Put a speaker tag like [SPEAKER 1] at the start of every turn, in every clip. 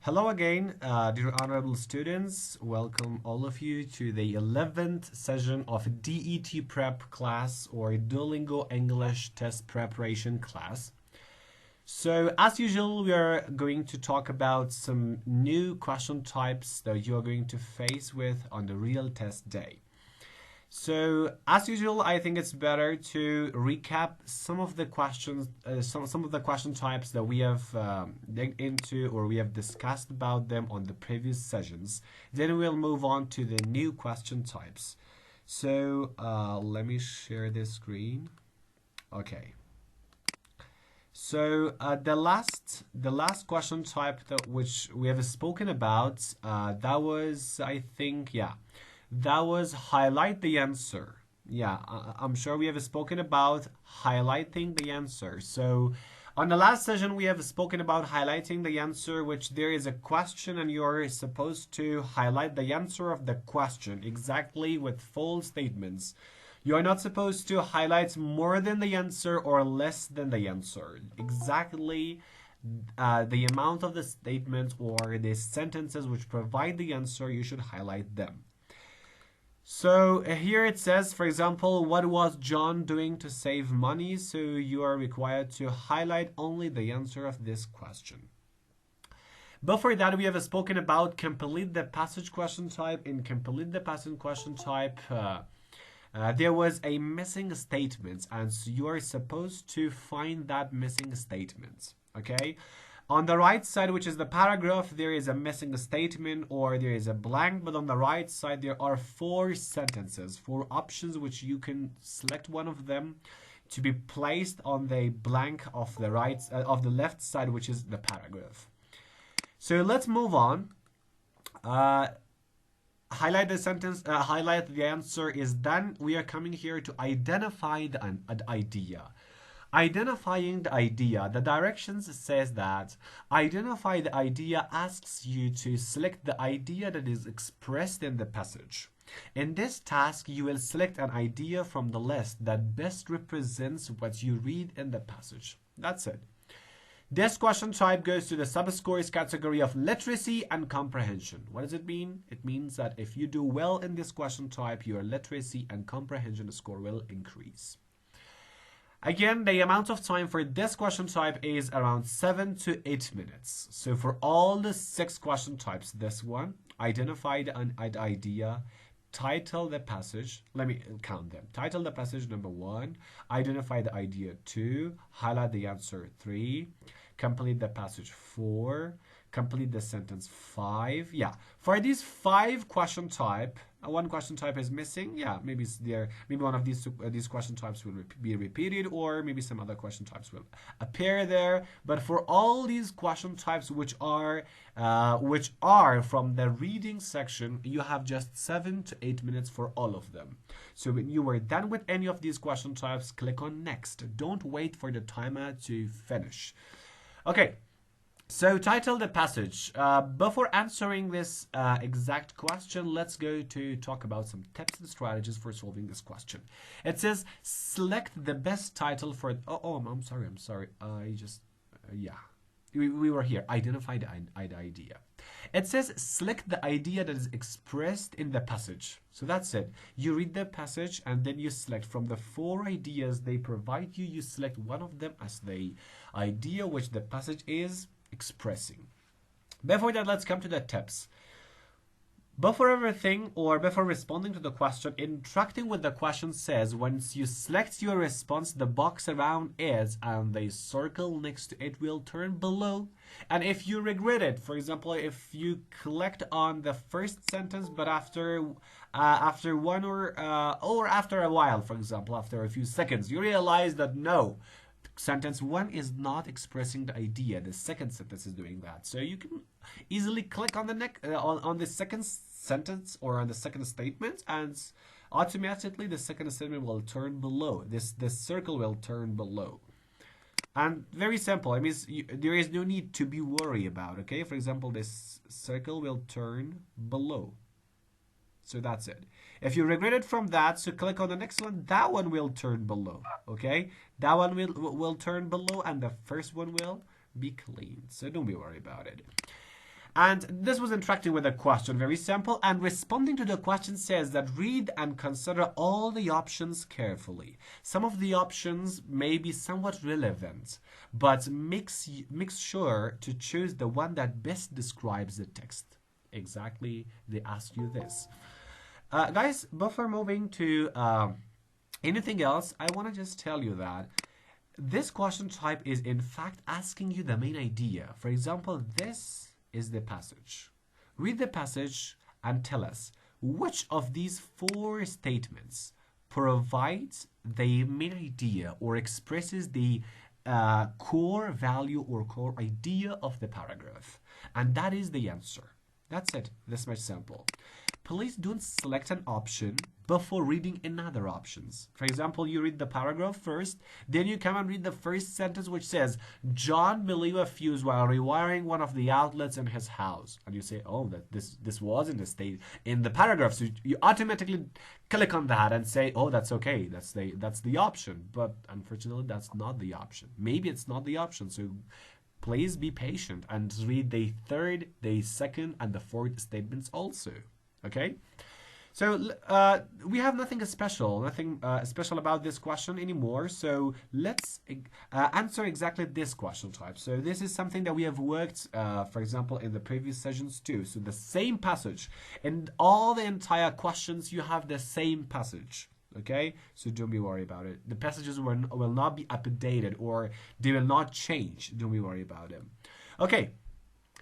[SPEAKER 1] Hello again, dear honorable students. Welcome all of you to the 11th session of DET prep class or Duolingo English test preparation class. So as usual, we are going to talk about some new question types that you are going to face with on the real test day. So as usual, I think it's better to recap some of the questions, some of the question types that we have digged into or we have discussed about them on the previous sessions. Then we'll move on to the new question types. So let me share this screen. Okay. So the last question type that which we have spoken about, that was, I think, yeah. That was highlight the answer. Yeah, I'm sure we have spoken about highlighting the answer. So on the last session, we have spoken about highlighting the answer, which there is a question and you're supposed to highlight the answer of the question exactly with full statements. You're not supposed to highlight more than the answer or less than the answer. Exactly the amount of the statement or the sentences which provide the answer, you should highlight them. So here it says, for example, what was John doing to save money? So you are required to highlight only the answer of this question. Before that, we have spoken about complete the passage question type. In complete the passage question type, there was a missing statement, and so you are supposed to find that missing statement. Okay. On the right side, which is the paragraph, there is a missing statement or there is a blank, but on the right side there are four sentences, four options which you can select one of them to be placed on the blank of the of the left side, which is the paragraph. So let's move on. Highlight the sentence, highlight the answer is done. We are coming here to identify the idea. Identifying the idea, the directions says that identify the idea asks you to select the idea that is expressed in the passage. In this task, you will select an idea from the list that best represents what you read in the passage. That's it. This question type goes to the subscores category of literacy and comprehension. What does it mean? It means that if you do well in this question type, your literacy and comprehension score will increase. Again, the amount of time for this question type is around 7 to 8 minutes. So for all the 6 question types, this one, identify the idea, title the passage, let me count them. Title the passage number 1, identify the idea 2, highlight the answer 3, complete the passage 4, complete the sentence 5. Yeah, for these 5 question type, one question type is missing. Yeah, maybe it's there. Maybe one of these question types will be repeated, or maybe some other question types will appear there. But for all these question types, which are from the reading section, you have just 7 to 8 minutes for all of them. So when you are done with any of these question types, click on next. Don't wait for the timer to finish. Okay. So title the passage. Before answering this exact question, let's go to talk about some tips and strategies for solving this question. It says select the best title for. I'm sorry. I just yeah, we were here. Identify the idea. It says select the idea that is expressed in the passage. So that's it. You read the passage and then you select from the 4 ideas they provide you. You select one of them as the idea which the passage is expressing. Before that, let's come to the tips. Before everything, or before responding to the question, interacting with the question says once you select your response, the box around it and the circle next to it will turn below. And if you regret it, for example, if you clicked on the first sentence, but after one or after a while, for example, after a few seconds, you realize that no, sentence 1 is not expressing the idea. The second sentence is doing that. So you can easily click on the on the second sentence or on the second statement, and automatically the second statement will turn below. This circle will turn below. And very simple. I mean, there is no need to be worried about. Okay, for example, this circle will turn below. So that's it. If you regret it from that, so click on the next one. That one will turn below. Okay, that one will turn below, and the first one will be clean. So don't be worried about it. And this was interacting with a question, very simple. And responding to the question says that read and consider all the options carefully. Some of the options may be somewhat relevant, but make sure to choose the one that best describes the text. Exactly, they ask you this. Guys, before moving to anything else, I want to just tell you that this question type is in fact asking you the main idea. For example, this is the passage. Read the passage and tell us which of these four statements provides the main idea or expresses the core value or core idea of the paragraph. And that is the answer. That's it. This much simple. Please don't select an option before reading another options. For example, you read the paragraph first, then you come and read the first sentence which says, John blew a fuse while rewiring one of the outlets in his house. And you say, oh, that this was in the state in the paragraph. So you automatically click on that and say, oh, that's okay. That's the option. But unfortunately, that's not the option. Maybe it's not the option. So please be patient and read the third, the second, and the fourth statements also. Okay, so we have nothing special about this question anymore. So let's answer exactly this question type. So this is something that we have worked, for example, in the previous sessions too. So the same passage in all the entire questions, you have the same passage. Okay, so don't be worried about it. The passages will not be updated or they will not change. Don't be worried about them. Okay.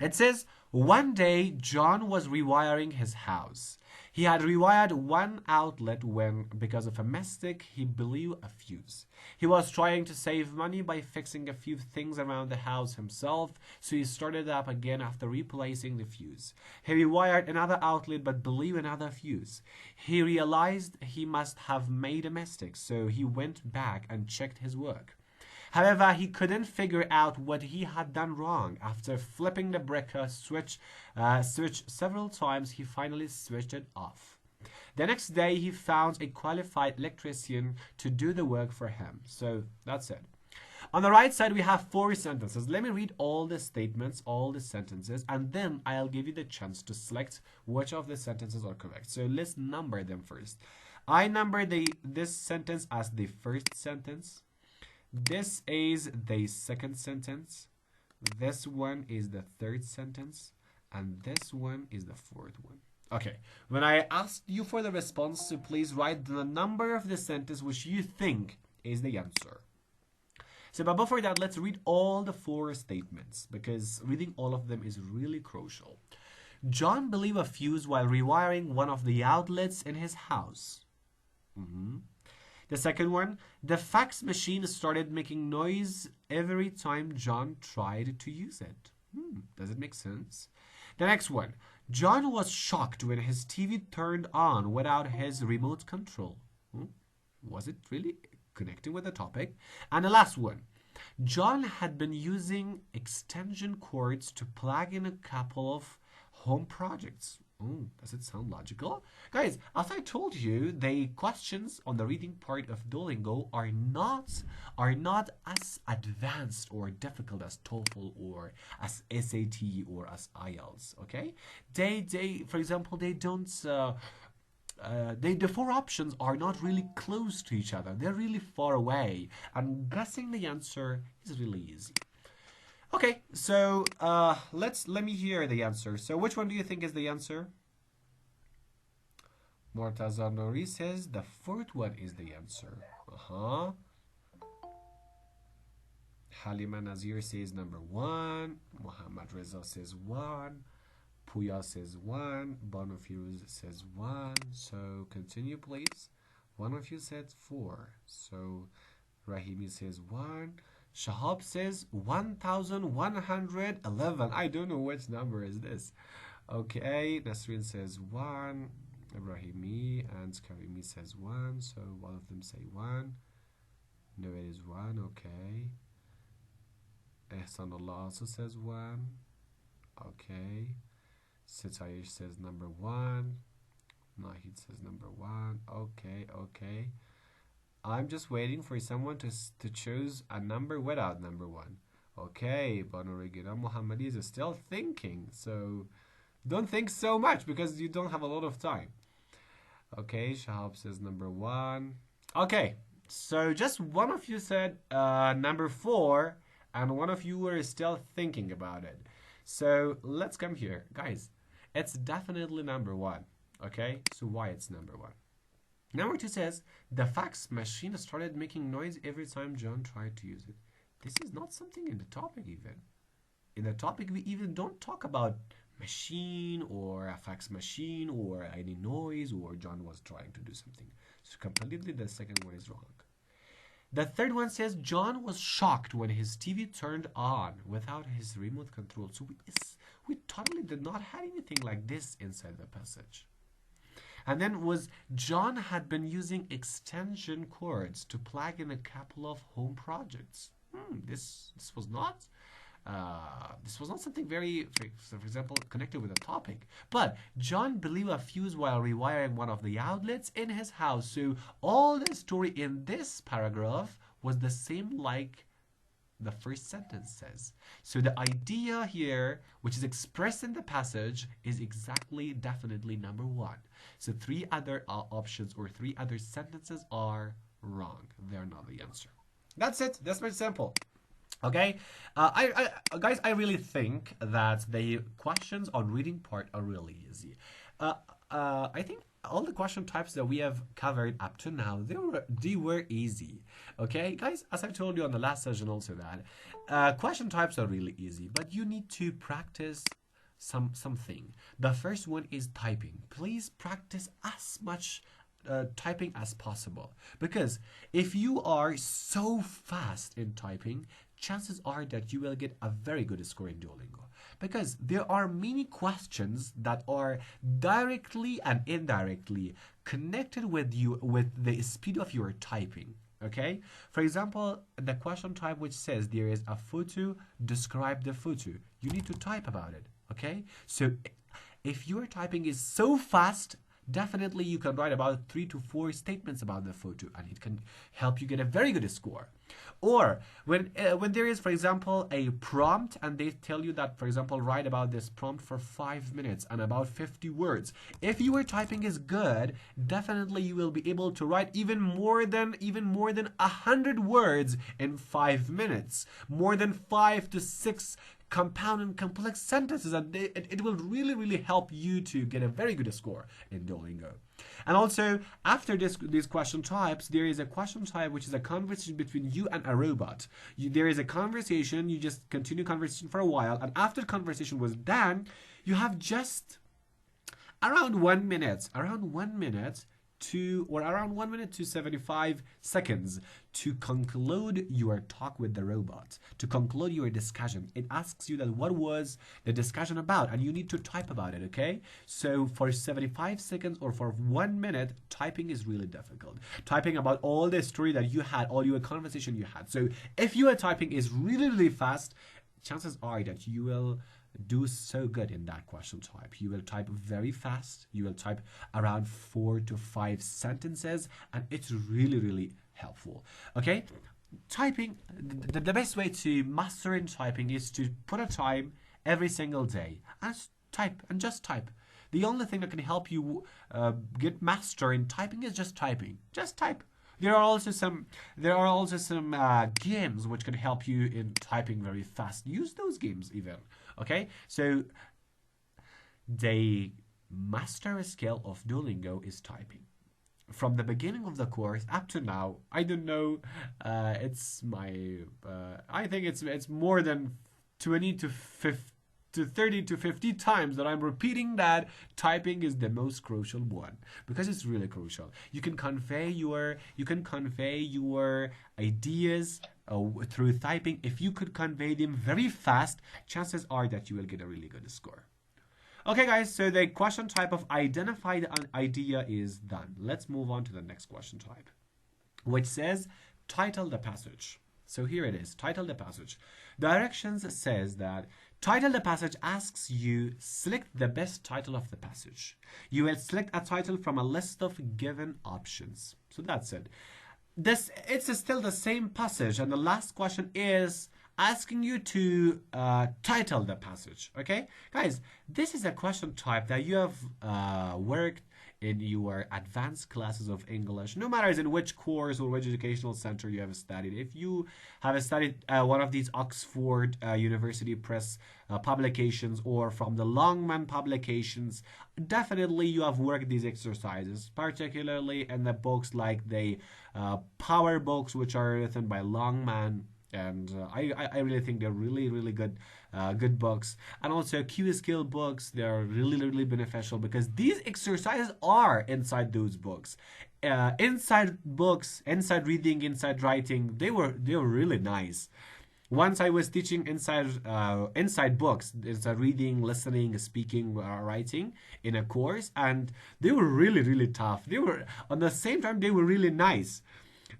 [SPEAKER 1] It says, one day John was rewiring his house. He had rewired one outlet when, because of a mistake, he blew a fuse. He was trying to save money by fixing a few things around the house himself, so he started up again after replacing the fuse. He rewired another outlet but blew another fuse. He realized he must have made a mistake, so he went back and checked his work. However, he couldn't figure out what he had done wrong. After flipping the breaker switch several times, he finally switched it off. The next day, he found a qualified electrician to do the work for him. So that's it. On the right side, we have four sentences. Let me read all the statements, all the sentences, and then I'll give you the chance to select which of the sentences are correct. So let's number them first. I number this sentence as the first sentence. This is the second sentence. This one is the third sentence. And this one is the fourth one. Okay, when I asked you for the response, so please write the number of the sentence which you think is the answer. So, but before that, let's read all the four statements because reading all of them is really crucial. John blew a fuse while rewiring one of the outlets in his house. The second one, the fax machine started making noise every time John tried to use it. Does it make sense? The next one, John was shocked when his TV turned on without his remote control. Was it really connecting with the topic? And the last one, John had been using extension cords to plug in a couple of home projects. Does it sound logical? Guys, as I told you, the questions on the reading part of Duolingo are not as advanced or difficult as TOEFL or as SAT or as IELTS, okay? They for example, they don't the four options are not really close to each other. They're really far away, and guessing the answer is really easy. Okay, so let me hear the answer. So which one do you think is the answer? Mortaza Nori says the fourth one is the answer. Halima Nazir says number 1. Muhammad Reza says 1. Puya says 1. Banu Firuz says 1. So continue, please. One of you said 4. So Rahimi says 1. Shahab says 1111. I don't know which number is this. Okay, Nasrin says 1. Ibrahimi and Karimi says 1. So one of them say 1. No, it is 1. Okay. Ehsanullah also says 1. Okay. Sitayish says number 1. Nahid says number 1. Okay. I'm just waiting for someone to choose a number without number 1. Okay, Banurigina Muhammadi is still thinking, so don't think so much because you don't have a lot of time. Okay, Shahab says number 1. Okay, so just one of you said number 4, and one of you were still thinking about it. So let's come here. Guys, it's definitely number 1. Okay, so why it's number 1? Number 2 says, the fax machine started making noise every time John tried to use it. This is not something in the topic even. In the topic, we even don't talk about machine or a fax machine or any noise or John was trying to do something. So completely the second one is wrong. The third one says John was shocked when his TV turned on without his remote control. So we totally did not have anything like this inside the passage. And then was John had been using extension cords to plug in a couple of home projects. This was not something very, for example, connected with the topic. But John blew a fuse while rewiring one of the outlets in his house. So all the story in this paragraph was the same like the first sentence says. So the idea here, which is expressed in the passage, is exactly, definitely number 1. So 3 other options or 3 other sentences are wrong. They're not the answer. That's it. That's very simple. Okay, guys, I really think that the questions on reading part are really easy. I think all the question types that we have covered up to now, they were easy. Okay, guys, as I told you on the last session also that question types are really easy, but you need to practice something. The first one is typing. Please practice as much typing as possible, because if you are so fast in typing, chances are that you will get a very good score in Duolingo, because there are many questions that are directly and indirectly connected with the speed of your typing. Okay, for example, the question type which says there is a photo, describe the photo, you need to type about it. Okay, so if your typing is so fast, definitely you can write about 3 to 4 statements about the photo, and it can help you get a very good score. Or when there is, for example, a prompt and they tell you that, for example, write about this prompt for 5 minutes and about 50 words. If your typing is good, definitely you will be able to write even more than 100 words in 5 minutes, more than 5 to 6 compound and complex sentences, and it will really help you to get a very good score in Duolingo. And also, after these question types, there is a question type which is a conversation between you and a robot. There is a conversation, you just continue conversation for a while, and after the conversation was done, you have just around 1 minute to 75 seconds to conclude your talk with the robot, to conclude your discussion. It asks you that what was the discussion about, and you need to type about it, okay? So for 75 seconds or for 1 minute, typing is really difficult. Typing about all the story that you had, all your conversation you had. So if your typing is really fast, chances are that you will do so good in that question type. You will type very fast. You will type around 4 to 5 sentences, and it's really helpful. Okay, typing, the best way to master in typing is to put a time every single day and type and just type. The only thing that can help you get master in typing is just typing. Just type. There are also some games which can help you in typing very fast. Use those games even. Okay, so the master skill of Duolingo is typing. From the beginning of the course up to now, I don't know. I think it's more than 20 to 30 to 50 times that I'm repeating that typing is the most crucial one, because it's really crucial. You can convey your ideas through typing. If you could convey them very fast, chances are that you will get a really good score. Okay guys, so the question type of identify the idea is done. Let's move on to the next question type, which says title the passage. So here it is, title the passage. Directions says that title the passage asks you select the best title of the passage. You will select a title from a list of given options. So that's it. It's still the same passage, and the last question is asking you to title the passage. Okay, guys, this is a question type that you have worked in your advanced classes of English, no matter in which course or which educational center you have studied. If you have studied one of these Oxford University Press publications or from the Longman publications, definitely you have worked these exercises, particularly in the books like the power books, which are written by Longman. And I really think they're really good good books, and also Q skill books. They're really beneficial because these exercises are inside those books, inside books, inside reading, inside writing. They were really nice. Once I was teaching inside books, inside reading, listening, speaking, writing in a course, and they were really tough. They were on the same time they were really nice.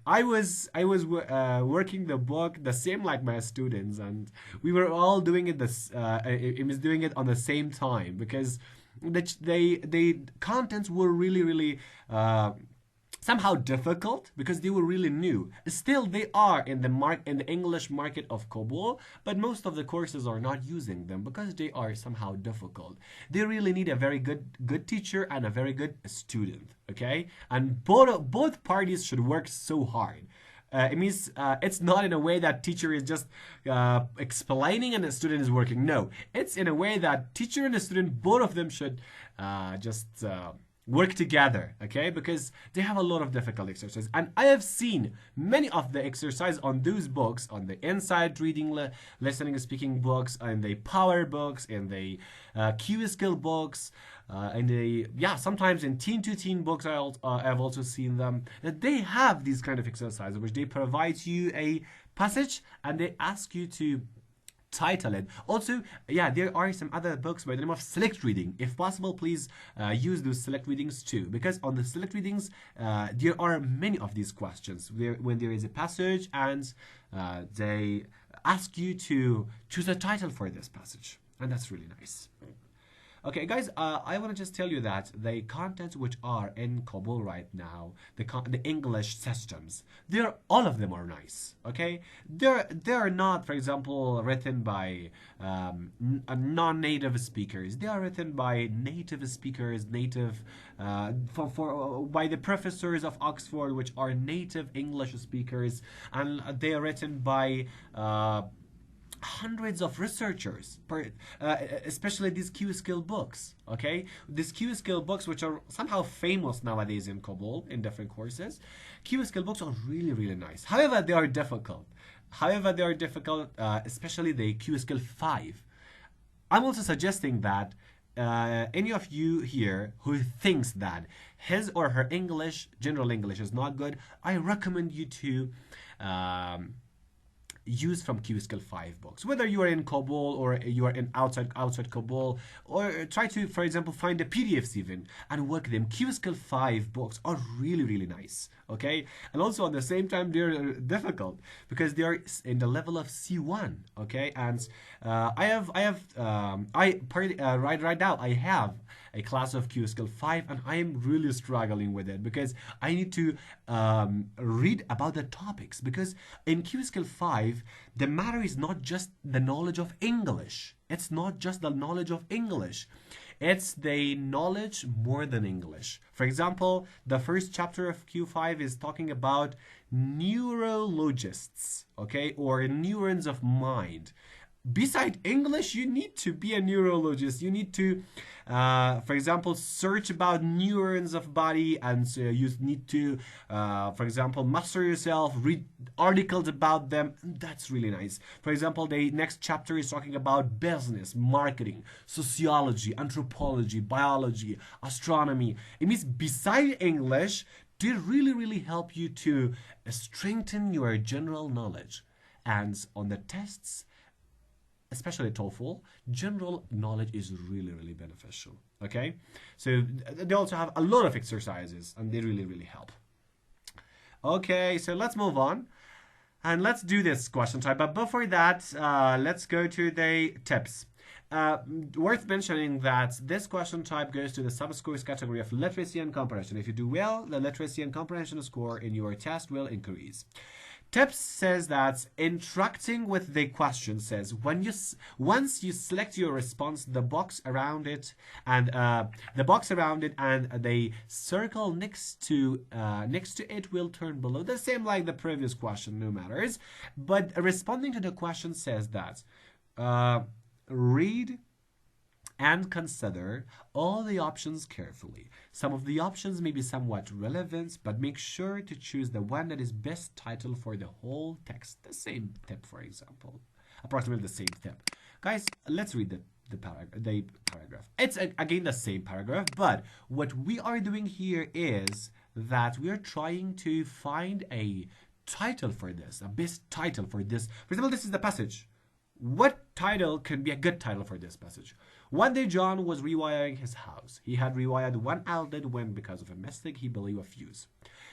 [SPEAKER 1] I was working the book the same like my students, and we were all doing it it was doing it on the same time because the contents were really somehow difficult because they were really new. Still, they are in the English market of Kabul, but most of the courses are not using them because they are somehow difficult. They really need a very good teacher and a very good student. Okay, and both parties should work so hard. It means it's not in a way that teacher is just explaining and the student is working. No, it's in a way that teacher and the student, both of them should just work together, okay? Because they have a lot of difficult exercises. And I have seen many of the exercises on those books, on the inside reading, listening, speaking books, and the power books, and the Q skill books, and the, sometimes in teen to teen books, I've also seen them, that they have these kind of exercises, which they provide you a passage, and they ask you to title it. Also, there are some other books by the name of select reading. If possible, please use those select readings too, because on the select readings there are many of these questions when there is a passage and they ask you to choose a title for this passage, and that's really nice. Okay, guys, I want to just tell you that the contents which are in Kabul right now, the English systems, all of them are nice. Okay, they're not, for example, written by non-native speakers. They are written by native speakers, by the professors of Oxford, which are native English speakers, and they are written by hundreds of researchers, especially these Q skill books. Okay, these Q skill books, which are somehow famous nowadays in Kabul in different courses, Q skill books are really nice. However, they are difficult. Especially the Q skill 5. I'm also suggesting that any of you here who thinks that his or her general English is not good, I recommend you to use from Q Skill 5 books, whether you are in Kabul or you are in outside Kabul, or try to, for example, find the PDFs even and work them. Q Skill 5 books are really nice. Okay, and also at the same time they're difficult because they are in the level of C1. Okay, and right now I have a class of Q Skill 5, and I am really struggling with it because I need to read about the topics, because in Q Skill 5 the matter is not just the knowledge of English. It's not just the knowledge of English. It's the knowledge more than English. For example, the first chapter of Q5 is talking about neurologists, okay, or neurons of mind. Beside English, you need to be a neurologist. You need to, for example, search about neurons of body, and you need to, for example, master yourself, read articles about them. That's really nice. For example, the next chapter is talking about business, marketing, sociology, anthropology, biology, astronomy. It means beside English, they really help you to strengthen your general knowledge. And on the tests, especially TOEFL, general knowledge is really beneficial. Okay, so they also have a lot of exercises, and they really help. Okay, so let's move on and let's do this question type. But before that, let's go to the tips. Worth mentioning that this question type goes to the sub-scores category of literacy and comprehension. If you do well, the literacy and comprehension score in your test will increase. Tips says that interacting with the question says once you select your response, the box around it and the circle next to it will turn below. The same like the previous question, no matters. But responding to the question says that read and consider all the options carefully. Some of the options may be somewhat relevant, but make sure to choose the one that is best title for the whole text. The same tip, for example. Approximately the same tip. Guys, let's read the paragraph. It's again the same paragraph, but what we are doing here is that we are trying to find a title for this, a best title for this. For example, this is the passage. What title can be a good title for this passage? One day John was rewiring his house. He had rewired one outlet when, because of a mistake, he blew a fuse.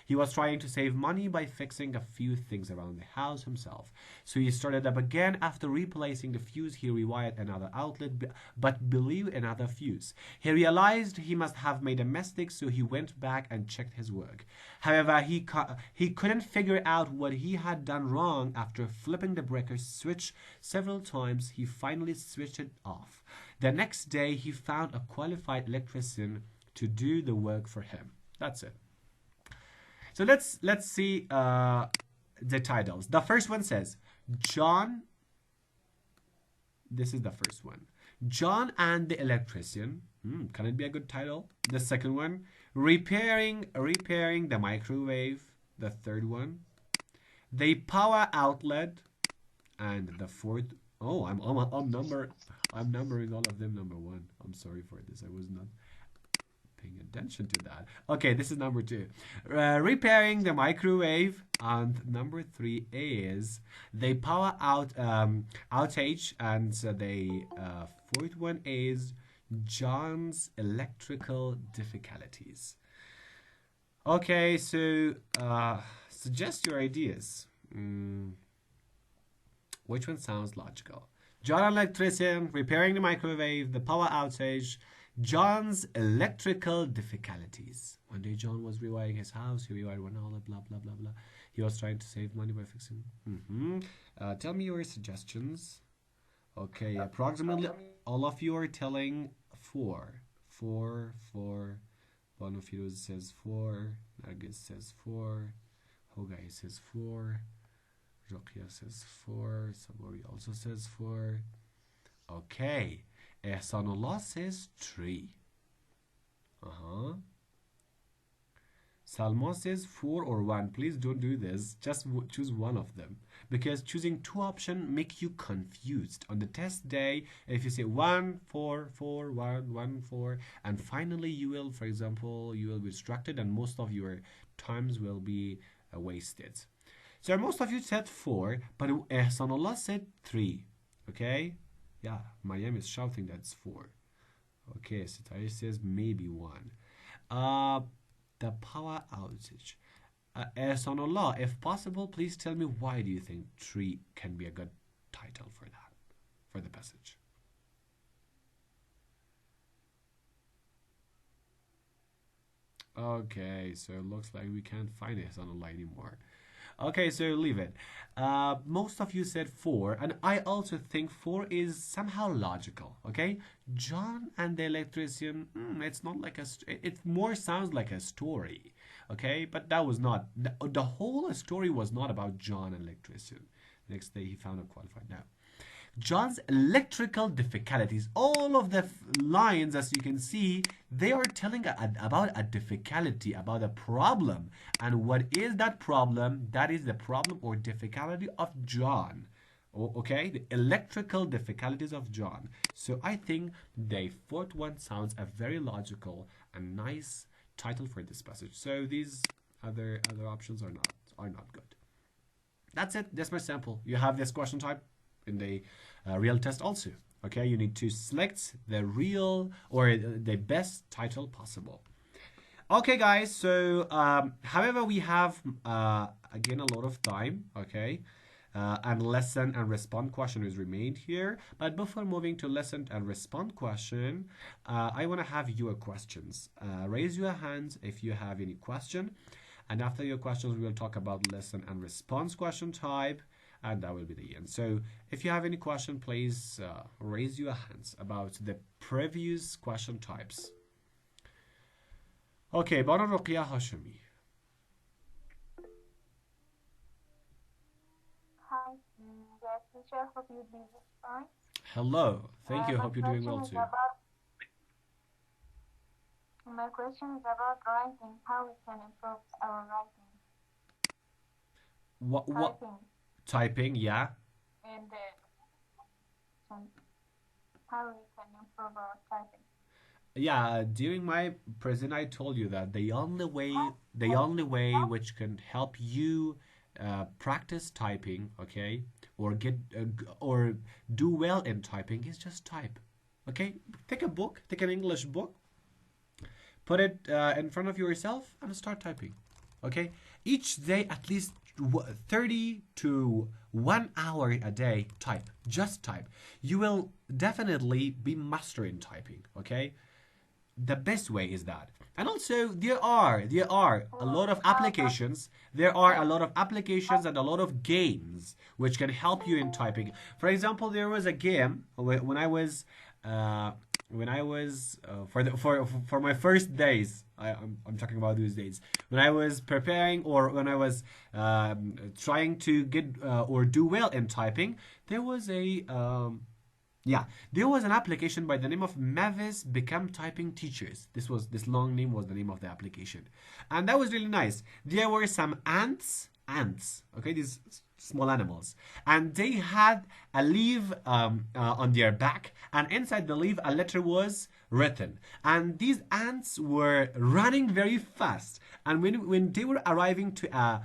[SPEAKER 1] He was trying to save money by fixing a few things around the house himself. So he started up again. After replacing the fuse, he rewired another outlet but blew another fuse. He realized he must have made a mistake, so he went back and checked his work. However, he couldn't figure out what he had done wrong. After flipping the breaker switch several times, he finally switched it off. The next day, he found a qualified electrician to do the work for him. That's it. So let's see the titles. The first one says, John, this is the first one. John and the electrician. Can it be a good title? The second one, repairing the microwave. The third one, the power outlet. And the fourth, oh, I'm numbering all of them number one. I'm sorry for this. I was not paying attention to that. Okay, this is number two. Repairing the microwave. And number three is the power outage. And the fourth one is John's electrical difficulties. Okay, so suggest your ideas. Which one sounds logical? John electrician, repairing the microwave, the power outage, John's electrical difficulties. One day John was rewiring his house. He rewired one outlet, blah, blah, blah, blah. He was trying to save money by fixing. Tell me your suggestions. Okay, approximately all of you are telling 4. 4, 4. One of you says 4. Nargis says 4. Hogai says 4. Rokia says 4. Sabori also says 4. Okay. Ehsanullah says 3. Salma says 4 or 1. Please don't do this. Just choose one of them. Because choosing 2 options make you confused. On the test day, if you say 1, 4, 4, 1, 1, 4, and finally you will, for example, you will be distracted and most of your times will be wasted. So most of you said 4, but Ehsanullah said 3. Okay? Yeah, Mariam is shouting that's 4. Okay, Sitari says maybe 1. The power outage. Ehsanullah, if possible, please tell me why do you think 3 can be a good title for that, for the passage. Okay, so it looks like we can't find Ehsanullah anymore. Okay, so leave it. Most of you said 4, and I also think 4 is somehow logical. Okay, John and the electrician. It's not like it more sounds like a story. Okay, but that was not the whole story was not about John and electrician. Next day he found a qualified. Now, John's electrical difficulties. All of the lines, as you can see, they are telling about a difficulty, about a problem. And what is that problem? That is the problem or difficulty of John. Okay, the electrical difficulties of John. So I think the fourth one sounds a very logical and nice title for this passage. So these other options are not good. That's it. That's my sample. You have this question type in the real test also. Okay, you need to select the real or the best title possible. Okay, guys, so however we have again a lot of time, okay, and lesson and respond question is remained here. But before moving to lesson and respond question, I want to have your questions. Raise your hands if you have any question. And after your questions, we will talk about lesson and response question type, and that will be the end. So if you have any question, please raise your hands about the previous question types. Okay, Bana Ruqya Hashemi.
[SPEAKER 2] Hi, yes, teacher. Hope you doing fine.
[SPEAKER 1] Hello, thank you.
[SPEAKER 2] My
[SPEAKER 1] Hope you're doing
[SPEAKER 2] question
[SPEAKER 1] well
[SPEAKER 2] is
[SPEAKER 1] too.
[SPEAKER 2] my question is about writing. How we can improve our writing,
[SPEAKER 1] What
[SPEAKER 2] typing,
[SPEAKER 1] typing? Yeah.
[SPEAKER 2] and how we can improve our typing.
[SPEAKER 1] Yeah, during my present, I told you that the only way which can help you practice typing, okay, or or do well in typing is just type, okay. Take a book, take an English book, put it in front of yourself, and start typing, okay. Each day, at least 30 to 1 hour a day, type. Just type. You will definitely be mastering typing, okay. The best way is that. And also there are a lot of applications. There are a lot of applications and a lot of games which can help you in typing. For example, there was a game when I was for my first days. I'm talking about those days when I was preparing, or when I was trying to get or do well in typing. There was a yeah, there was an application by the name of Mavis Become Typing Teachers. This long name was the name of the application, and that was really nice. There were some ants. Okay, these small animals, and they had a leaf on their back, and inside the leaf a letter was written, and these ants were running very fast. And when they were arriving to a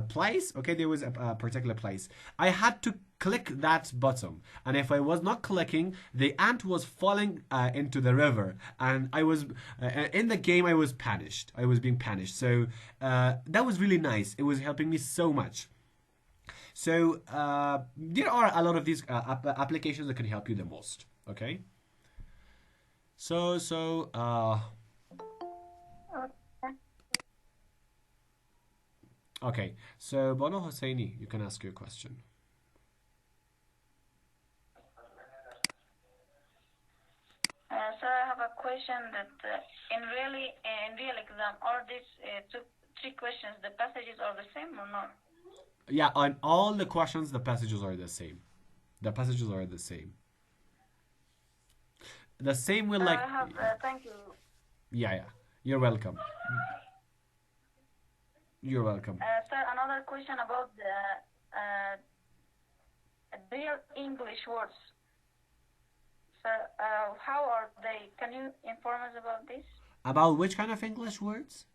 [SPEAKER 1] place, okay, there was a particular place. I had to click that button, and if I was not clicking, the ant was falling into the river, and I was in the game. I was punished. I was being punished. So that was really nice. It was helping me so much. So there are a lot of these applications that can help you the most. Okay. So okay. So Bono Hosseini, you can ask your question.
[SPEAKER 2] Sir, I have a question that in real exam, all these three questions, the passages are the same or not?
[SPEAKER 1] Yeah, on all the questions, the passages are the same. The passages are the same. The same will
[SPEAKER 2] Sir,
[SPEAKER 1] like.
[SPEAKER 2] I have thank you.
[SPEAKER 1] Yeah, yeah. You're welcome. You're welcome.
[SPEAKER 2] Sir, another question about the real English words. Sir, how are they? Can you inform us about this?
[SPEAKER 1] About which kind of English words?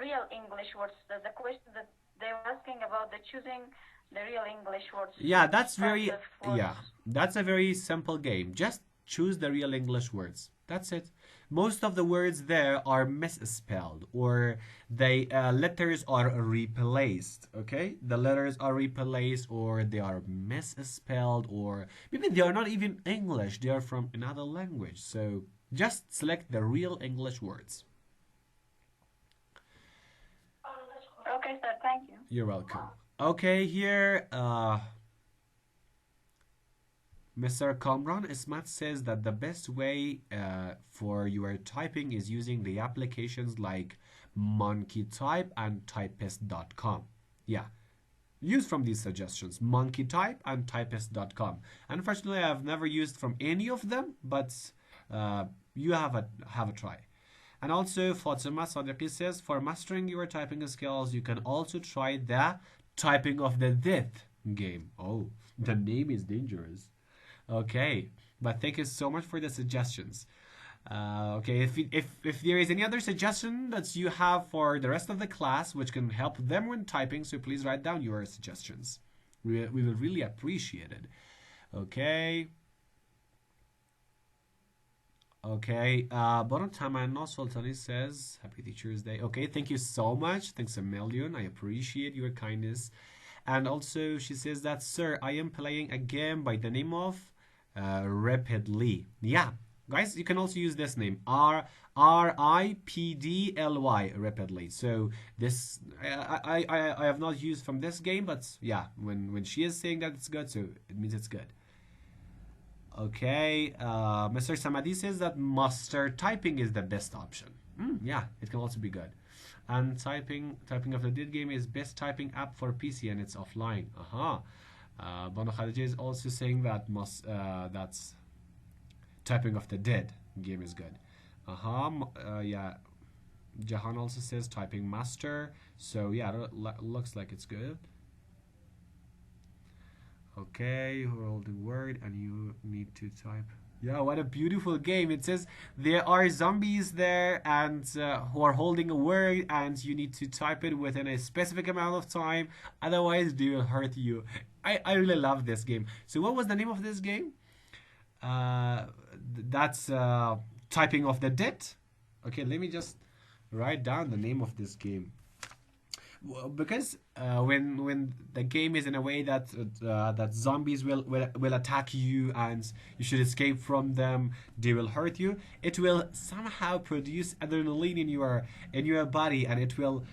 [SPEAKER 2] Real English words. The question that they were asking about the choosing the real English words.
[SPEAKER 1] Yeah,
[SPEAKER 2] Which
[SPEAKER 1] that's
[SPEAKER 2] types
[SPEAKER 1] very.
[SPEAKER 2] of
[SPEAKER 1] Yeah,
[SPEAKER 2] words?
[SPEAKER 1] that's a very simple game. Just choose the real English words. That's it. Most of the words there are misspelled, or the letters are replaced. Okay, the letters are replaced, or they are misspelled, or maybe they are not even English. They are from another language. So just select the real English words.
[SPEAKER 2] Okay, sir. Thank you.
[SPEAKER 1] You're welcome. Okay, here, Mr. Kamran Ismat says that the best way for your typing is using the applications like Monkey Type and Typist.com. Yeah, use from these suggestions, Monkey Type and Typist.com. Unfortunately, I've never used from any of them, but you have a try. And also, Fatima Sadiqi says, for mastering your typing skills, you can also try the typing of the DET game. Oh, the name is dangerous. Okay, but thank you so much for the suggestions. Okay, if there is any other suggestion that you have for the rest of the class which can help them when typing, so please write down your suggestions. We will really appreciate it. Okay. Okay, Baron Tamanno Sultani says, Happy Teacher's Day. Okay, thank you so much. Thanks a million. I appreciate your kindness. And also, she says that, sir, I am playing a game by the name of Rapidly. Yeah, Guys, you can also use this name, Ripdly, rapidly. So this I have not used from this game, but yeah, when she is saying that it's good, so it means it's good. Okay, Mr. Samadi says that master typing is the best option. Yeah, it can also be good. And typing of the DET game is best typing app for PC and it's offline. Banu Khadija is also saying that that's typing of the DET game is good. Yeah. Jahan also says typing master. So yeah, looks like it's good. Okay, holding word and you need to type. Yeah, what a beautiful game. It says there are zombies there and who are holding a word and you need to type it within a specific amount of time. Otherwise, they will hurt you. I really love this game. So what was the name of this game? That's typing of the DET. Okay, let me just write down the name of this game. Because when the game is in a way that that zombies will attack you and you should escape from them, they will hurt you. It will somehow produce adrenaline in your body, and it will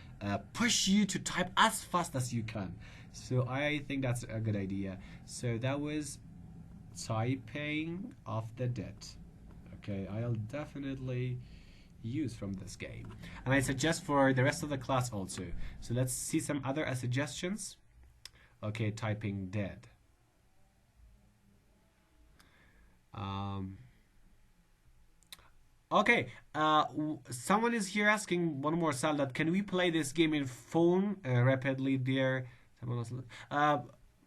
[SPEAKER 1] push you to type as fast as you can. So I think that's a good idea. So that was typing of the DET. Okay, I'll definitely use from this game, and I suggest for the rest of the class also. So let's see some other suggestions. Okay, typing DET. Okay, someone is here asking one more, Sal, that can we play this game in phone rapidly there? Someone else.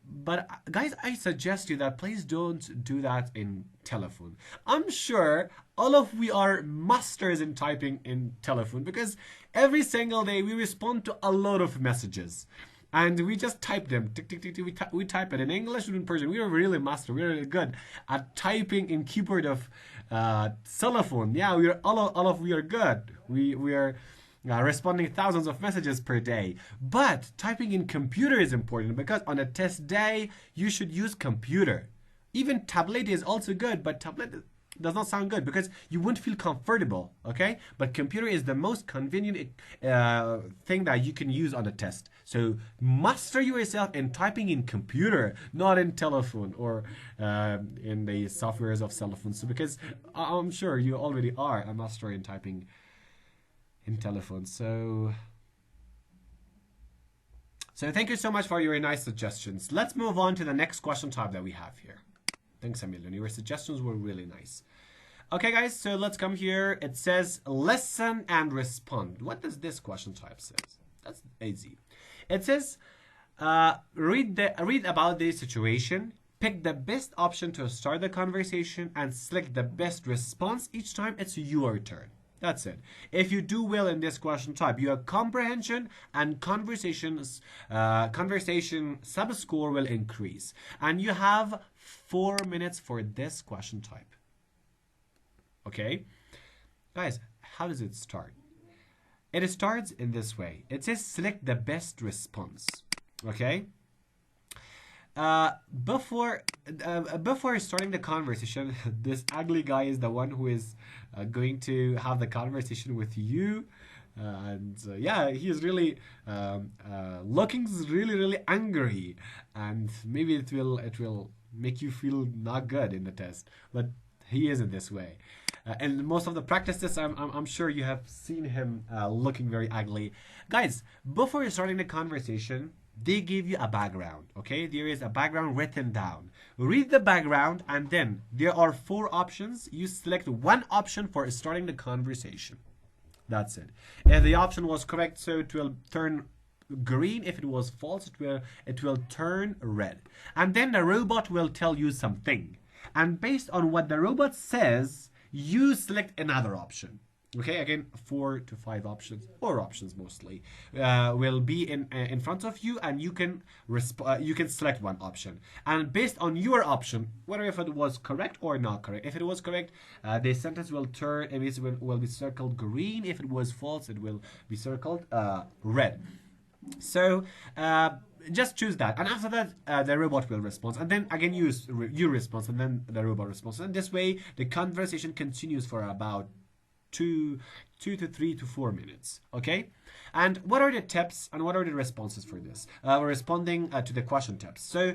[SPEAKER 1] But guys, I suggest you that please don't do that in telephone. I'm sure all of we are masters in typing in telephone because every single day we respond to a lot of messages and we just type them. Tick, tick, tick, tick, we type it in English or in Persian. We are really master. We are really good at typing in keyboard of cell phone. Yeah, we are we are good. We are responding thousands of messages per day. But typing in computer is important because on a test day, you should use computer. Even tablet is also good, but tablet does not sound good because you won't feel comfortable, okay? But computer is the most convenient thing that you can use on a test. So master yourself in typing in computer, not in telephone or in the softwares of cell phones. So because I'm sure you already are a master in typing in telephone. So thank you so much for your nice suggestions. Let's move on to the next question type that we have here. Thanks a million. Your suggestions were really nice. Okay, guys, so let's come here. It says listen and respond. What does this question type say? That's easy. It says read about the situation, pick the best option to start the conversation, and select the best response each time it's your turn. That's it. If you do well in this question type, your comprehension and conversation sub-score will increase. And you have 4 minutes for this question type. Okay? Guys, how does it start? It starts in this way. It says select the best response. Okay? Before starting the conversation, this ugly guy is the one who is going to have the conversation with you, yeah, he is really looking really angry, and maybe it will make you feel not good in the test, but he isn't this way. And most of the practices, I'm sure you have seen him looking very ugly. Guys, before starting the conversation, they give you a background, okay? There is a background written down. Read the background, and then there are 4 options. You select one option for starting the conversation. That's it. If the option was correct, so it will turn green. If it was false, it will turn red. And then the robot will tell you something. And based on what the robot says, you select another option. Okay, again, 4 to 5 options, or options mostly, will be in front of you, and you can select one option. And based on your option, whether if it was correct or not correct, if it was correct, the sentence will turn, it will be circled green. If it was false, it will be circled red. So just choose that, and after that the robot will respond, and then again you respond, and then the robot responds, and this way the conversation continues for about 2 to 3 to 4 minutes. Okay, and what are the tips and what are the responses for this? Responding to the question tips. So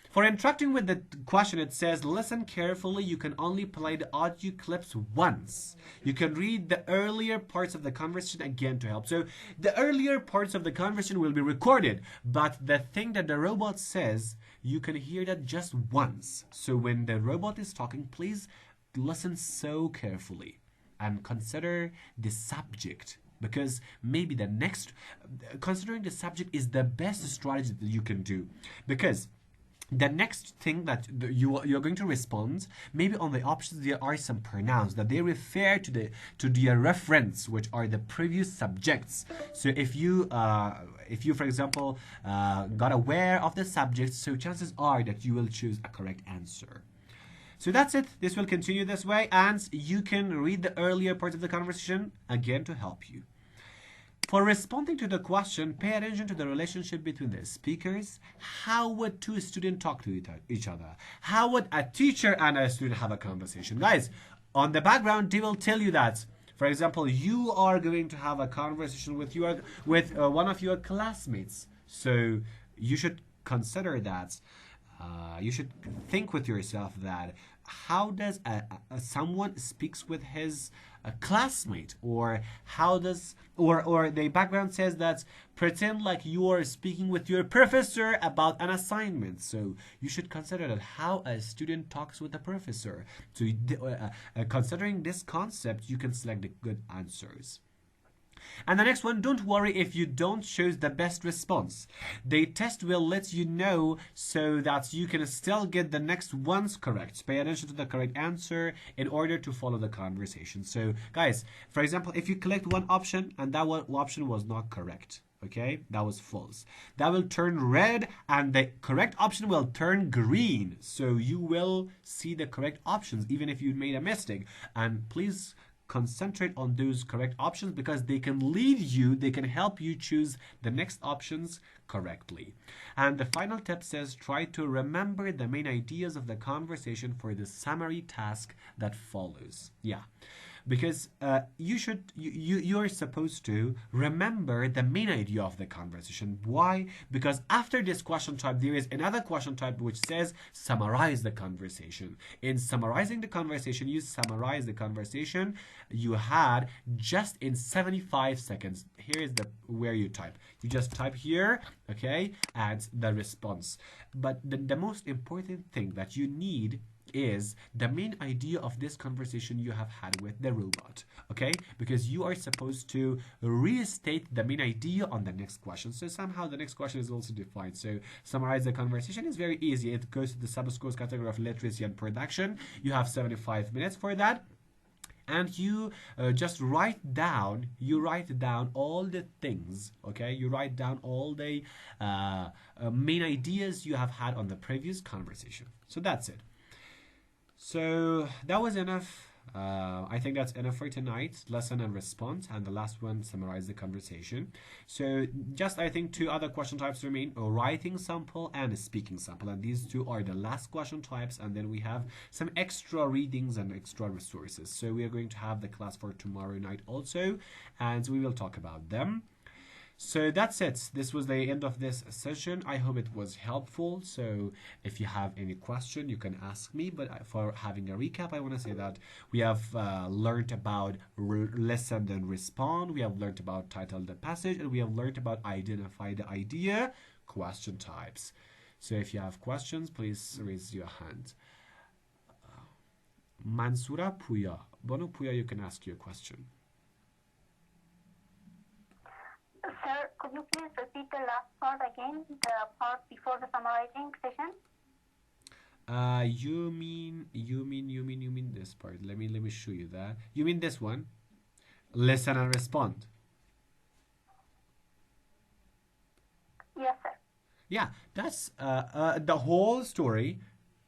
[SPEAKER 1] for interacting with the question, it says, listen carefully. You can only play the audio clips once. You can read the earlier parts of the conversation again to help. So the earlier parts of the conversation will be recorded, but the thing that the robot says, you can hear that just once. So when the robot is talking, please listen so carefully and consider the subject, because maybe the next, considering the subject is the best strategy that you can do, because the next thing that you're going to respond, maybe on the options there are some pronouns that they refer to the reference, which are the previous subjects. So if you for example got aware of the subject, so chances are that you will choose a correct answer. So that's it. This will continue this way, and you can read the earlier parts of the conversation again to help you. For responding to the question, pay attention to the relationship between the speakers. How would two students talk to each other? How would a teacher and a student have a conversation? Guys, on the background, they will tell you that, for example, you are going to have a conversation with one of your classmates. So you should consider that. You should think with yourself that how does someone speaks with his classmate, or how does or the background says that pretend like you are speaking with your professor about an assignment. So you should consider that how a student talks with a professor. So considering this concept, you can select the good answers. And the next one, don't worry if you don't choose the best response. The test will let you know so that you can still get the next ones correct. Pay attention to the correct answer in order to follow the conversation. So guys, for example, if you clicked one option and that one option was not correct, okay, that was false, that will turn red and the correct option will turn green. So you will see the correct options even if you made a mistake. And please concentrate on those correct options, because they can lead you, they can help you choose the next options correctly. And the final tip says, try to remember the main ideas of the conversation for the summary task that follows. Yeah, because you're supposed to remember the main idea of the conversation. Why? Because after this question type there is another question type which says summarize the conversation. In summarizing the conversation, you summarize the conversation you had just in 75 seconds. Here is where you type. You just type here, okay, and the response. But the most important thing that you need is the main idea of this conversation you have had with the robot, okay? Because you are supposed to restate the main idea on the next question. So somehow the next question is also defined. So summarize the conversation is very easy. It goes to the subscores category of literacy and production. You have 75 minutes for that. And you just write down all the things, okay? You write down all the main ideas you have had on the previous conversation. So that's it. So that was enough. I think that's enough for tonight. Lesson and response, and the last one, summarize the conversation. So just I think two other question types remain: a writing sample and a speaking sample, and these two are the last question types. And then we have some extra readings and extra resources. So we are going to have the class for tomorrow night also, and we will talk about them. So that's it. This was the end of this session. I hope it was helpful. So if you have any question, you can ask me. But for having a recap, I want to say that we have learned about listen and respond. We have learned about title the passage, and we have learned about identify the idea, question types. So if you have questions, please raise your hand. Mansura Puya. Bono Puya, you can ask your question.
[SPEAKER 2] Sir, could you please repeat the last part again, the part before the summarizing session?
[SPEAKER 1] You mean this part. Let me show you that. You mean this one? Listen and respond.
[SPEAKER 2] Yes, sir.
[SPEAKER 1] Yeah, that's the whole story.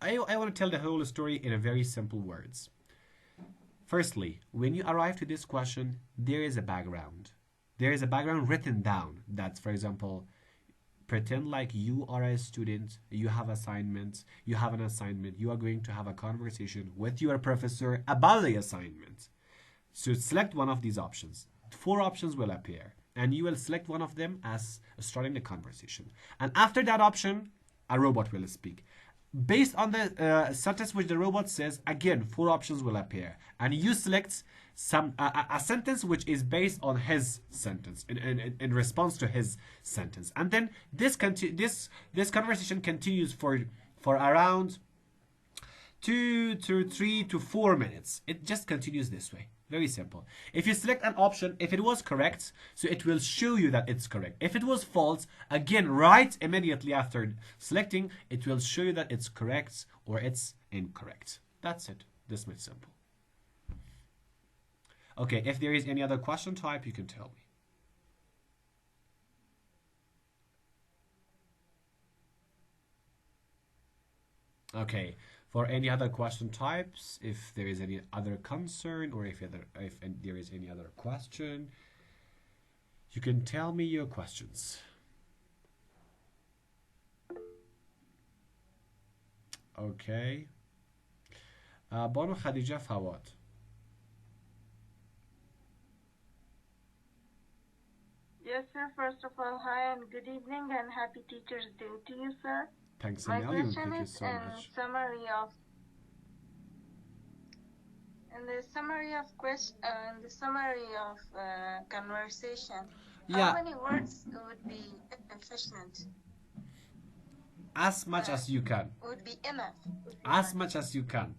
[SPEAKER 1] I want to tell the whole story in a very simple words. Firstly, when you arrive to this question, there is a background. There is a background written down that, for example, Pretend like you are a student, you have assignments, you have an assignment, you are going to have a conversation with your professor about the assignment. So select one of these options. Four options will appear, and you will select one of them as starting the conversation. And after that option, a robot will speak. Based on the sentence which the robot says, again, four options will appear, and you select a sentence which is based on his sentence in response to his sentence, and then this conversation continues for around 3 to 4 minutes. It just continues this way. Very simple. If you select an option, if it was correct, so it will show you that it's correct. If it was false, again, right immediately after selecting, it will show you that it's correct or it's incorrect. That's it. This much simple. Okay, if there is any other question type, you can tell me. Okay. For any other question types, if there is any other concern or if there is any other question, you can tell me your questions. Okay. بانو خدیجه فواد.
[SPEAKER 2] Yes, sir. First of all, hi and good evening and happy Teachers' Day to you, sir.
[SPEAKER 1] Thanks a
[SPEAKER 2] My
[SPEAKER 1] million.
[SPEAKER 2] question
[SPEAKER 1] Thank you
[SPEAKER 2] is
[SPEAKER 1] so much.
[SPEAKER 2] in the summary of conversation.
[SPEAKER 1] Yeah.
[SPEAKER 2] How many words would be efficient?
[SPEAKER 1] As much as you can.
[SPEAKER 2] Would be enough.
[SPEAKER 1] As much as you can.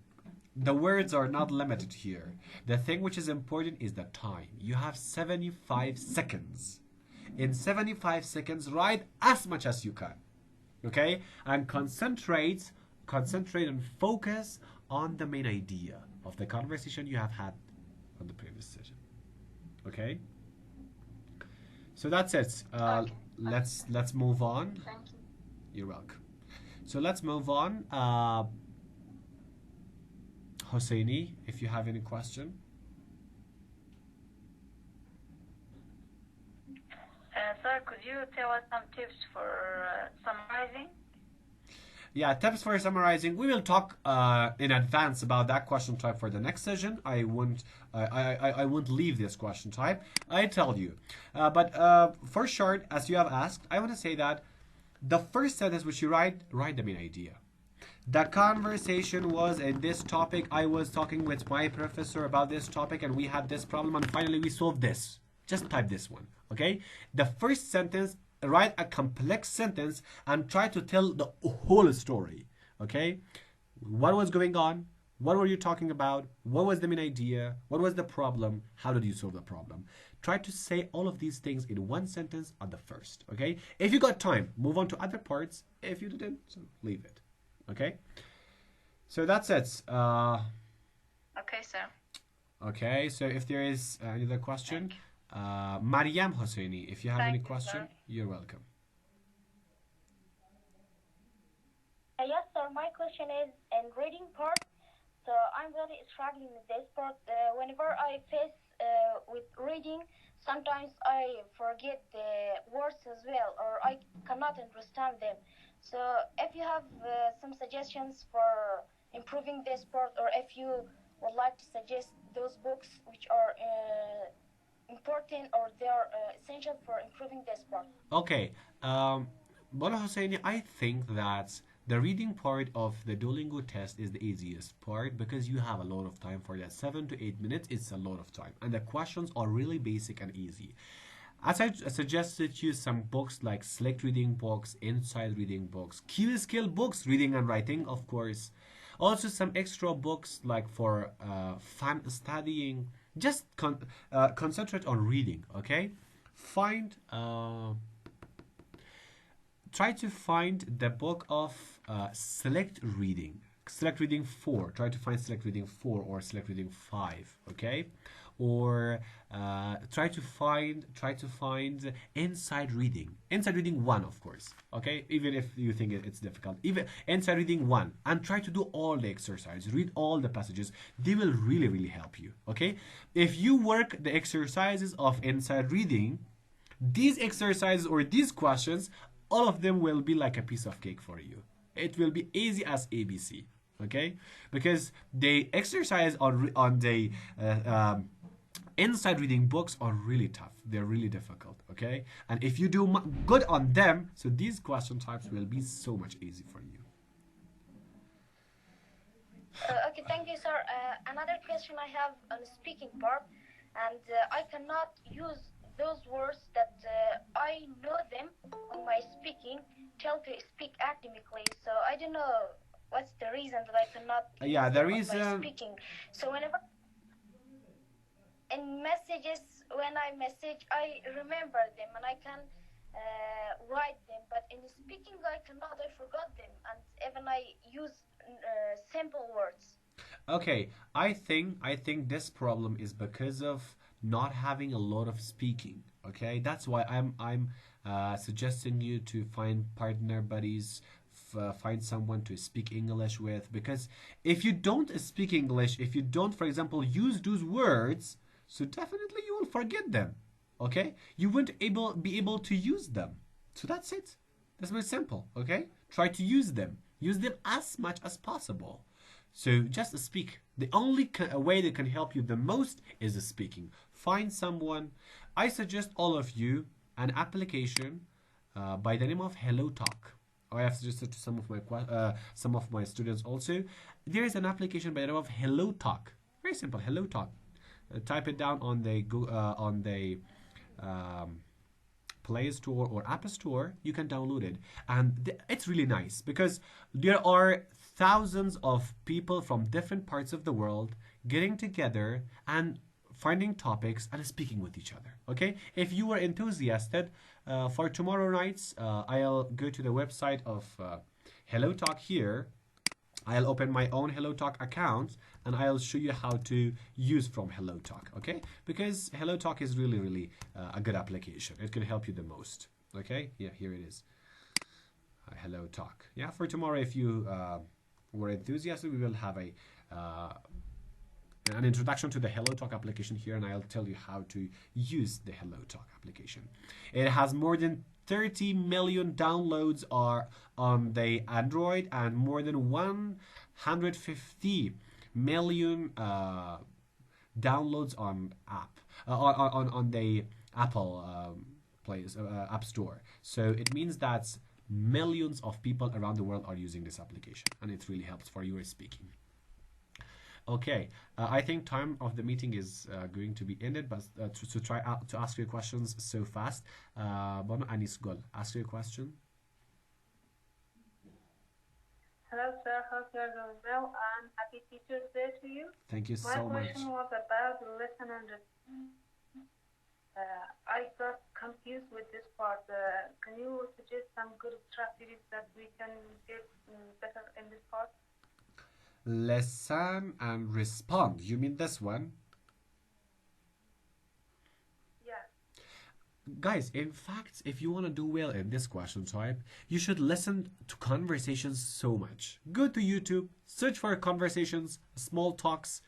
[SPEAKER 1] The words are not limited here. The thing which is important is the time. You have 75 seconds. In 75 seconds, write as much as you can. Okay? And concentrate and focus on the main idea of the conversation you have had on the previous session. Okay? So that's it.
[SPEAKER 2] Okay.
[SPEAKER 1] Let's move on.
[SPEAKER 2] Thank you.
[SPEAKER 1] You're welcome. So let's move on. Hosseini, if you have any question.
[SPEAKER 2] Sir, could you tell us some tips for summarizing?
[SPEAKER 1] Yeah, tips for summarizing. We will talk in advance about that question type for the next session. I won't leave this question type. I tell you. But for short, as you have asked, I want to say that the first sentence which you write the main idea. The conversation was in this topic. I was talking with my professor about this topic and we had this problem and finally we solved this. Just type this one, okay? The first sentence, write a complex sentence and try to tell the whole story, okay? What was going on? What were you talking about? What was the main idea? What was the problem? How did you solve the problem? Try to say all of these things in one sentence at the first, okay? If you got time, move on to other parts. If you didn't, so leave it, okay? So that's it.
[SPEAKER 2] Okay, sir.
[SPEAKER 1] Okay, so if there is another question, Mariam Hosseini, if you have any question, you're welcome.
[SPEAKER 3] Yes, sir. My question is in reading part. So I'm really struggling with this part. Whenever I face with reading, sometimes I forget the words as well, or I cannot understand them. So if you have some suggestions for improving this part, or if you would like to suggest those books which are important or they are essential for improving this part.
[SPEAKER 1] Okay, Bola Hosseini, I think that the reading part of the Duolingo test is the easiest part because you have a lot of time for that. 7 to 8 minutes, it's a lot of time. And the questions are really basic and easy. As I suggested you some books like select reading books, inside reading books, key skill books, reading and writing, of course. Also some extra books like for fun studying. Just concentrate on reading, okay? Try to find the book of Select Reading. Select Reading 4. Try to find Select Reading 4 or Select Reading 5, okay? Or try to find Inside Reading. Inside Reading 1, of course, okay? Even if you think it's difficult. Even Inside Reading 1. And try to do all the exercises. Read all the passages. They will really, really help you, okay? If you work the exercises of Inside Reading, these exercises or these questions all of them will be like a piece of cake for you. It will be easy as ABC, okay? Because the exercise on the inside reading books are really tough. They're really difficult, okay? And if you do good on them, so these question types will be so much easy for you.
[SPEAKER 3] Okay, thank you, sir. Another question I have on the speaking part, and I cannot use those words that I know them on my speaking till to speak academically. So I don't know what's the reason that I cannot
[SPEAKER 1] Yeah,
[SPEAKER 3] use
[SPEAKER 1] the
[SPEAKER 3] them on my
[SPEAKER 1] reason.
[SPEAKER 3] speaking. So whenever in messages, when I message, I remember them and I can write them. But in speaking, I cannot. I forgot them, and even I use simple words.
[SPEAKER 1] Okay, I think this problem is because of not having a lot of speaking. Okay, that's why I'm suggesting you to find partner buddies, find someone to speak English with. Because if you don't speak English, if you don't, for example, use those words, so definitely you will forget them. Okay, you won't be able to use them. So that's it. That's very simple. Okay, try to use them. Use them as much as possible. So just speak. The only way that can help you the most is speaking. Find someone. I suggest all of you an application by the name of Hello Talk. I have suggested to some of my students also. There is an application by the name of Hello Talk. Very simple. Hello Talk. Type it down on the um, Play Store or App Store. You can download it, and it's really nice because there are thousands of people from different parts of the world getting together and finding topics and speaking with each other. Okay, if you are enthusiastic for tomorrow nights, I'll go to the website of Hello Talk here. I'll open my own Hello Talk account and I'll show you how to use from Hello Talk, okay? Because Hello Talk is really, really a good application. It can help you the most, okay? Yeah, here it is. Hello Talk. Yeah, for tomorrow, if you were enthusiastic, we will have an introduction to the Hello Talk application here, and I'll tell you how to use the Hello Talk application. It has more than 30 million downloads are on the Android and more than 150 million downloads on the Apple App Store. So it means that millions of people around the world are using this application, and it really helps for your speaking. Okay, I think time of the meeting is going to be ended, but to try out to ask your questions so fast. Bono Anis Gol, ask your question.
[SPEAKER 4] Hello, sir. Hope you are doing well, and happy Teacher's Day to you.
[SPEAKER 1] Thank you
[SPEAKER 4] My
[SPEAKER 1] so much.
[SPEAKER 4] question was about the lesson and I got confused with this part. Can you suggest some good strategies that we can get better in this part?
[SPEAKER 1] Listen and respond. You mean this one?
[SPEAKER 4] Yeah.
[SPEAKER 1] Guys, in fact, if you want to do well in this question type, you should listen to conversations so much. Go to YouTube, search for conversations, small talks,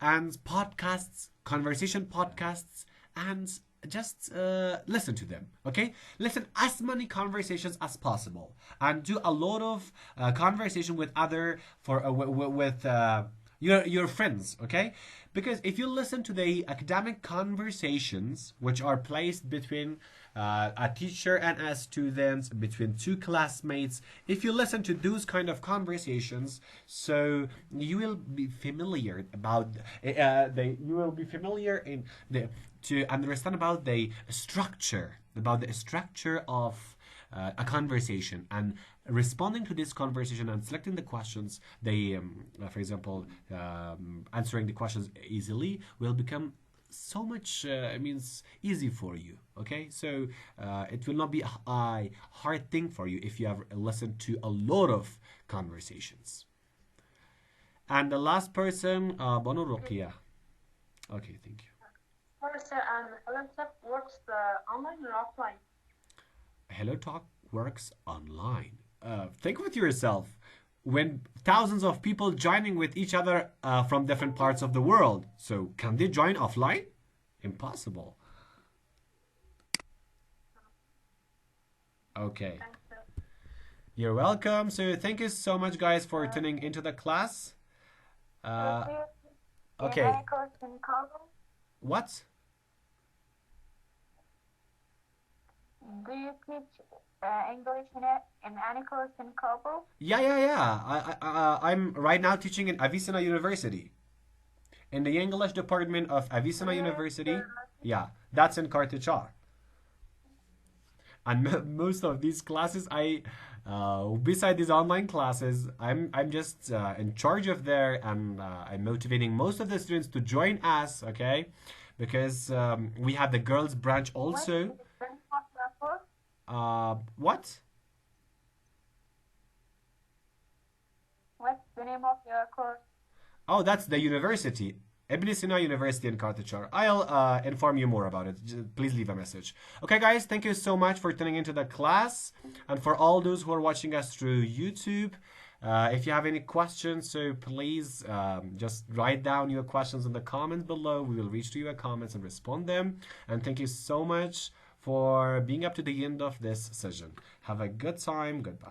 [SPEAKER 1] and podcasts, conversation podcasts, and just listen to them. Okay, listen as many conversations as possible, and do a lot of conversation with other with your friends. Okay, because if you listen to the academic conversations which are placed between a teacher and a student, between two classmates, if you listen to those kind of conversations, so you will be familiar about you will be familiar in the to understand about the structure of a conversation, and responding to this conversation and selecting the questions, for example, answering the questions easily will become so much easy for you. Okay, so it will not be a hard thing for you if you have listened to a lot of conversations. And the last person, Bono Rokia. Okay, thank you.
[SPEAKER 4] Sorry, sir, and Hello Talk works online or offline?
[SPEAKER 1] Hello Talk works online. Think with yourself. When thousands of people joining with each other from different parts of the world, so can they join offline? Impossible. Okay.
[SPEAKER 4] Thanks, sir.
[SPEAKER 1] You're welcome. So thank you so much, guys, for tuning into the class.
[SPEAKER 3] Do you in
[SPEAKER 1] Okay.
[SPEAKER 3] any course in Kabul?
[SPEAKER 1] What?
[SPEAKER 3] Do you teach English in any course in Kabul?
[SPEAKER 1] Yeah. I'm right now teaching in Avicenna University. In the English department of Avicenna University. Yeah, that's in Kartachar. And most of these classes, beside these online classes, I'm just in charge of there, and I'm motivating most of the students to join us. Okay, because we have the girls branch also. What?
[SPEAKER 3] What's the name of your course?
[SPEAKER 1] Oh, that's the university. Ibn Sina University in Kartachar. I'll inform you more about it. Please leave a message. Okay, guys, thank you so much for tuning into the class. And for all those who are watching us through YouTube, if you have any questions, so please just write down your questions in the comments below. We will reach to your comments and respond them. And thank you so much for being up to the end of this session. Have a good time. Goodbye.